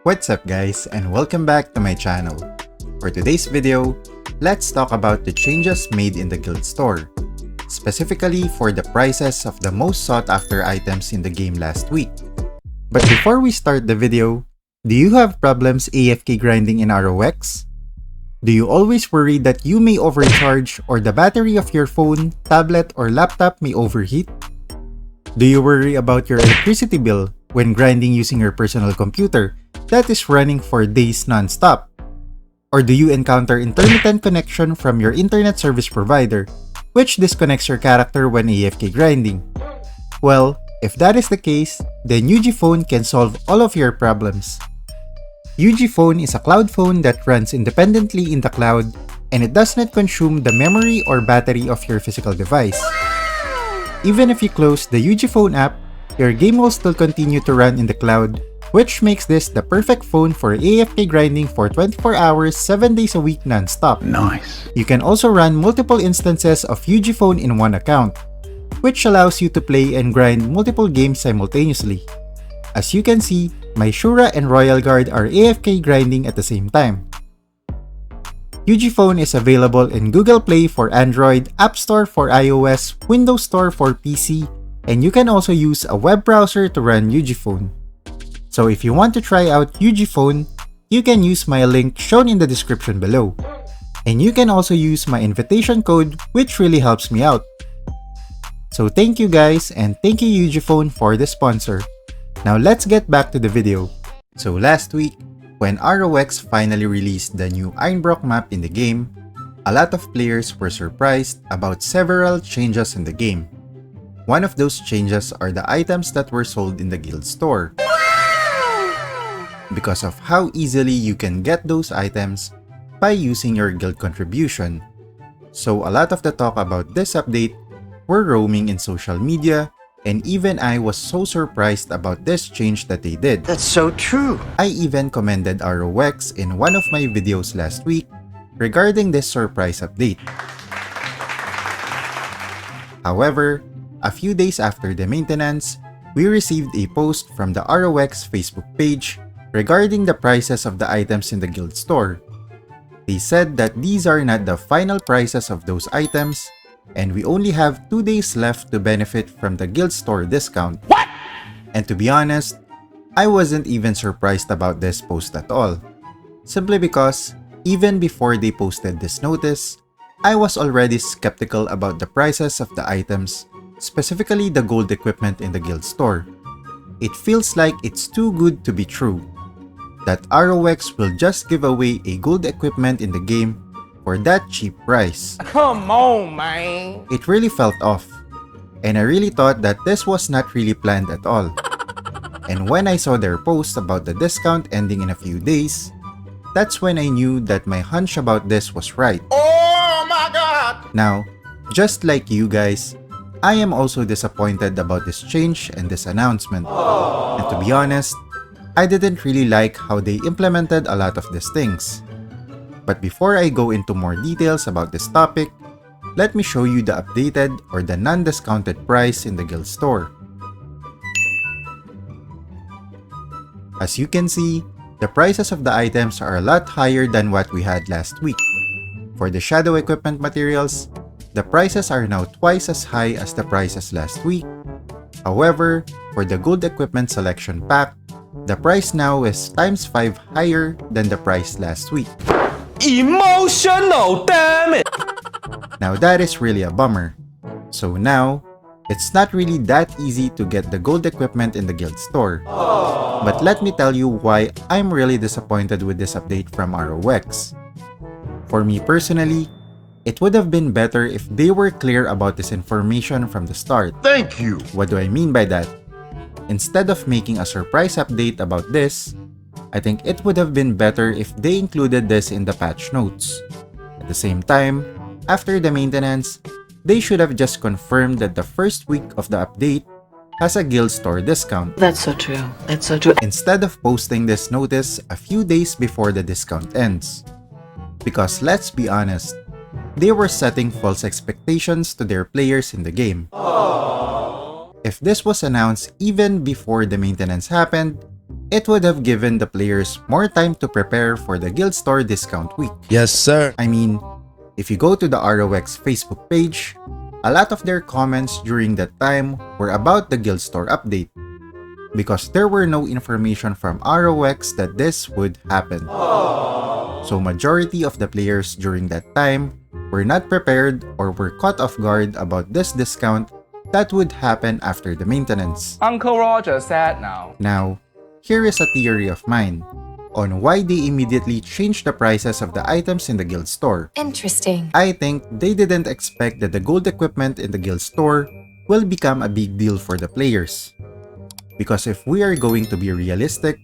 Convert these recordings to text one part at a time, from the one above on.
What's up guys, and welcome back to my channel. For today's video, let's talk about the changes made in the Guild Store, specifically for the prices of the most sought after items in the game last week. But before we start the video, do you have problems AFK grinding in ROX? Do you always worry that you may overcharge or the battery of your phone, tablet, or laptop may overheat? Do you worry about your electricity bill when grinding using your personal computer that is running for days non-stop? Or do you encounter intermittent connection from your internet service provider, which disconnects your character when AFK grinding? Well, if that is the case, then UgPhone Phone can solve all of your problems. UgPhone Phone is a cloud phone that runs independently in the cloud, and it does not consume the memory or battery of your physical device. Even if you close the UgPhone Phone app, your game will still continue to run in the cloud, which makes this the perfect phone for AFK grinding for 24 hours, 7 days a week non-stop. Nice. You can also run multiple instances of UgPhone Phone in one account, which allows you to play and grind multiple games simultaneously. As you can see, my Shura and Royal Guard are AFK grinding at the same time. UgPhone Phone is available in Google Play for Android, App Store for iOS, Windows Store for PC, and you can also use a web browser to run UgPhone Phone. So if you want to try out UgPhone Phone, you can use my link shown in the description below. And you can also use my invitation code, which really helps me out. So thank you guys, and thank you UgPhone Phone for the sponsor. Now let's get back to the video. So last week, when ROX finally released the new Ragnarok map in the game, a lot of players were surprised about several changes in the game. One of those changes are the items that were sold in the Guild Store. Because of how easily you can get those items by using your guild contribution. So a lot of the talk about this update were roaming in social media, and even I was so surprised about this change that they did. That's so true. I even commended ROX in one of my videos last week regarding this surprise update. However, a few days after the maintenance, we received a post from the ROX Facebook page regarding the prices of the items in the Guild Store. They said that these are not the final prices of those items, and we only have 2 days left to benefit from the Guild Store discount. What? And to be honest, I wasn't even surprised about this post at all. Simply because, even before they posted this notice, I was already skeptical about the prices of the items, specifically the gold equipment in the Guild Store. It feels like it's too good to be true, that ROX will just give away a gold equipment in the game for that cheap price. Come on, man. It really felt off, and I really thought that this was not really planned at all. And when I saw their post about the discount ending in a few days, that's when I knew that my hunch about this was right. Oh my god. Now, just like you guys, I am also disappointed about this change and this announcement. And to be honest, I didn't really like how they implemented a lot of these things. But before I go into more details about this topic, let me show you the updated or the non-discounted price in the Guild Store. As you can see, the prices of the items are a lot higher than what we had last week. For the shadow equipment materials, the prices are now twice as high as the prices last week. However, for the gold equipment selection pack, the price now is times 5 higher than the price last week. Emotional, damn it. Now that is really a bummer. So now, it's not really that easy to get the gold equipment in the Guild Store. But let me tell you why I'm really disappointed with this update from ROX. For me personally, it would have been better if they were clear about this information from the start. Thank you. What do I mean by that? Instead of making a surprise update about this, I think it would have been better if they included this in the patch notes. At the same time, after the maintenance, they should have just confirmed that the first week of the update has a Guild Store discount. That's so true. That's so true. Instead of posting this notice a few days before the discount ends. Because let's be honest, they were setting false expectations to their players in the game. If this was announced even before the maintenance happened, It would have given the players more time to prepare for the Guild Store discount week. Yes, sir. I mean, if you go to the ROX Facebook page, a lot of their comments during that time were about the Guild Store update, because there were no information from ROX that this would happen. So majority of the players during that time were not prepared or were caught off guard about this discount that would happen after the maintenance. Uncle Roger said no. Now, here is a theory of mine on why they immediately changed the prices of the items in the Guild Store. Interesting. I think they didn't expect that the gold equipment in the Guild Store will become a big deal for the players. Because if we are going to be realistic,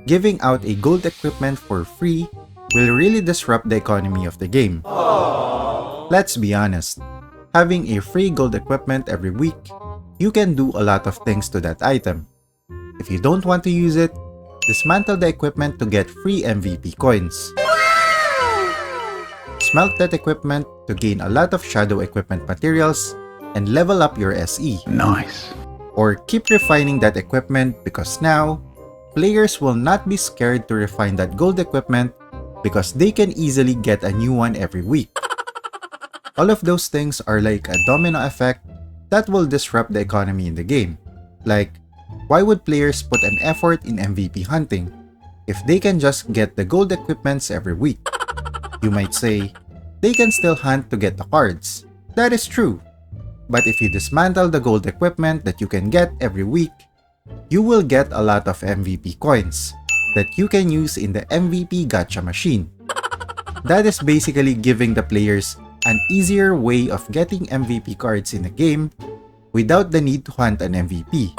giving out a gold equipment for free will really disrupt the economy of the game. Let's be honest, having a free gold equipment every week, you can do a lot of things to that item. If you don't want to use it, dismantle the equipment to get free MVP coins. Smelt that equipment to gain a lot of shadow equipment materials and level up your SE. Nice. Or keep refining that equipment because now, players will not be scared to refine that gold equipment because they can easily get a new one every week. All of those things are like a domino effect that will disrupt the economy in the game. Like, why would players put an effort in MVP hunting if they can just get the gold equipments every week? You might say, they can still hunt to get the cards. That is true. But if you dismantle the gold equipment that you can get every week, you will get a lot of MVP coins that you can use in the MVP gacha machine. That is basically giving the players an easier way of getting MVP cards in the game without the need to hunt an MVP.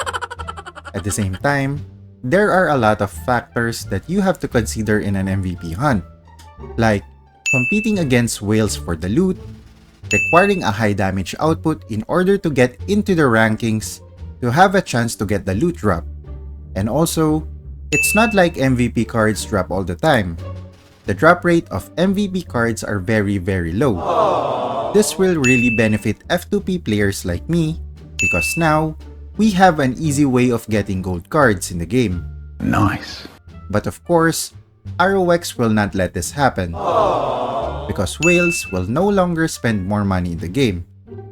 At the same time, there are a lot of factors that you have to consider in an MVP hunt, like competing against whales for the loot, requiring a high damage output in order to get into the rankings to have a chance to get the loot drop. And also, it's not like MVP cards drop all the time. The drop rate of MVP cards are very low. This will really benefit F2P players like me because now, we have an easy way of getting gold cards in the game. Nice. But of course, ROX will not let this happen. Because whales will no longer spend more money in the game,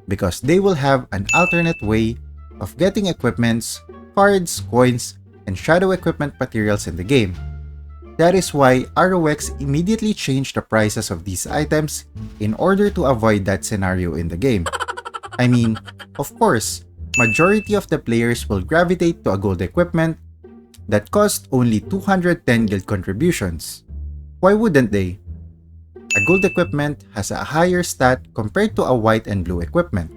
because they will have an alternate way of getting equipments, cards, coins, and shadow equipment materials in the game. That is why ROX immediately changed the prices of these items in order to avoid that scenario in the game. I mean, of course, majority of the players will gravitate to a gold equipment that cost only 210 guild contributions. Why wouldn't they? A gold equipment has a higher stat compared to a white and blue equipment.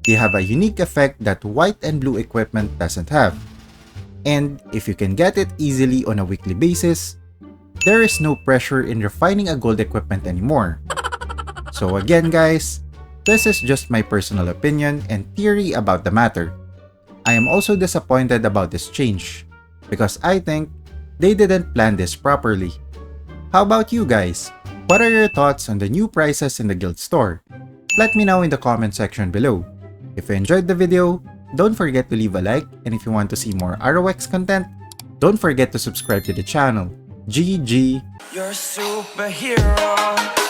They have a unique effect that white and blue equipment doesn't have. And if you can get it easily on a weekly basis, there is no pressure in refining a gold equipment anymore. So again guys, this is just my personal opinion and theory about the matter. I am also disappointed about this change, because I think they didn't plan this properly. How about you guys? What are your thoughts on the new prices in the Guild Store? Let me know in the comment section below. If you enjoyed the video, don't forget to leave a like, and if you want to see more ROX content, don't forget to subscribe to the channel. GG! You're a superhero.